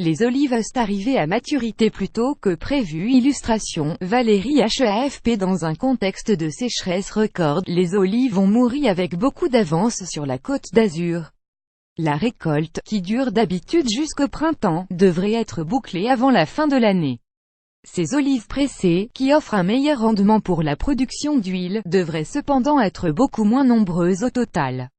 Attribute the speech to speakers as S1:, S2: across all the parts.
S1: Les olives sont arrivées à maturité plus tôt que prévu. Illustration, Valérie HEAFP. Dans un contexte de sécheresse record, les olives ont mûri avec beaucoup d'avance sur la Côte d'Azur. La récolte, qui dure d'habitude jusqu'au printemps, devrait être bouclée avant la fin de l'année. Ces olives pressées, qui offrent un meilleur rendement pour la production d'huile, devraient cependant être beaucoup moins nombreuses au total.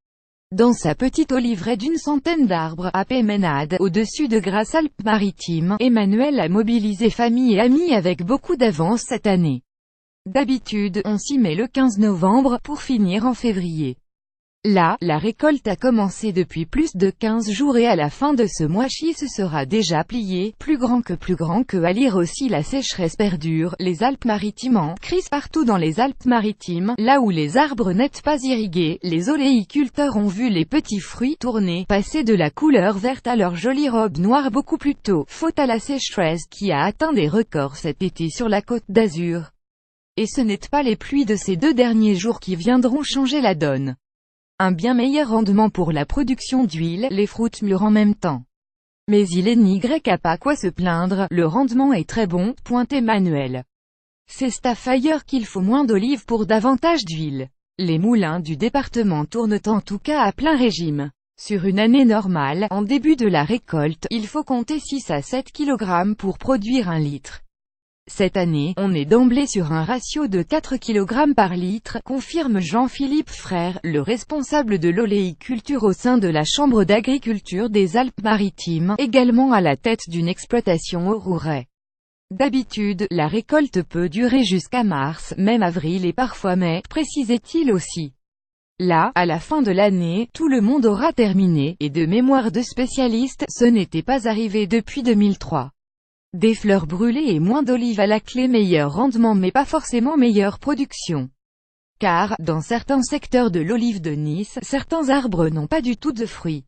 S1: Dans sa petite oliveraie d'une centaine d'arbres, à Peymeinade, au-dessus de Grasse-Alpes-Maritimes, Emmanuel a mobilisé famille et amis avec beaucoup d'avance cette année. D'habitude, on s'y met le 15 novembre, pour finir en février. Là, la récolte a commencé depuis plus de 15 jours et à la fin de ce mois-ci ce sera déjà plié, plus grand que à lire aussi. La sécheresse perdure, les Alpes-Maritimes en crise partout dans les Alpes-Maritimes, là où les arbres n'étaient pas irrigués, les oléiculteurs ont vu les petits fruits tourner, passer de la couleur verte à leur jolie robe noire beaucoup plus tôt, faute à la sécheresse qui a atteint des records cet été sur la Côte d'Azur. Et ce n'est pas les pluies de ces 2 derniers jours qui viendront changer la donne. Un bien meilleur rendement pour la production d'huile, les fruits mûrent en même temps. Mais il n'y a pas quoi se plaindre, le rendement est très bon, pointe Emmanuel. C'est staff ailleurs qu'il faut moins d'olives pour davantage d'huile. Les moulins du département tournent en tout cas à plein régime. Sur une année normale, en début de la récolte, il faut compter 6 à 7 kg pour produire 1 litre. Cette année, on est d'emblée sur un ratio de 4 kg par litre, confirme Jean-Philippe Frère, le responsable de l'oléiculture au sein de la Chambre d'agriculture des Alpes-Maritimes, également à la tête d'une exploitation au Rouret. D'habitude, la récolte peut durer jusqu'à mars, même avril et parfois mai, précisait-il aussi. Là, à la fin de l'année, tout le monde aura terminé, et de mémoire de spécialistes, ce n'était pas arrivé depuis 2003. Des fleurs brûlées et moins d'olives à la clé, meilleur rendement mais pas forcément meilleure production. Car, dans certains secteurs de l'olive de Nice, certains arbres n'ont pas du tout de fruits.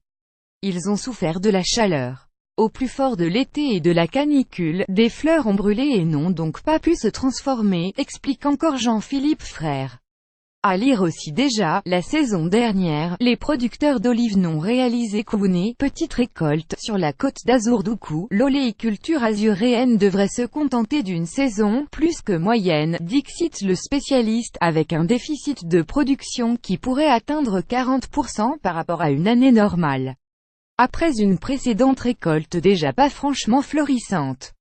S1: Ils ont souffert de la chaleur. Au plus fort de l'été et de la canicule, des fleurs ont brûlé et n'ont donc pas pu se transformer, explique encore Jean-Philippe Frère. À lire aussi déjà, la saison dernière, les producteurs d'olives n'ont réalisé qu'une petite récolte sur la Côte d'Azur. Du coup, l'oléiculture azuréenne devrait se contenter d'une saison plus que moyenne, dixit le spécialiste, avec un déficit de production qui pourrait atteindre 40% par rapport à une année normale. Après une précédente récolte déjà pas franchement florissante.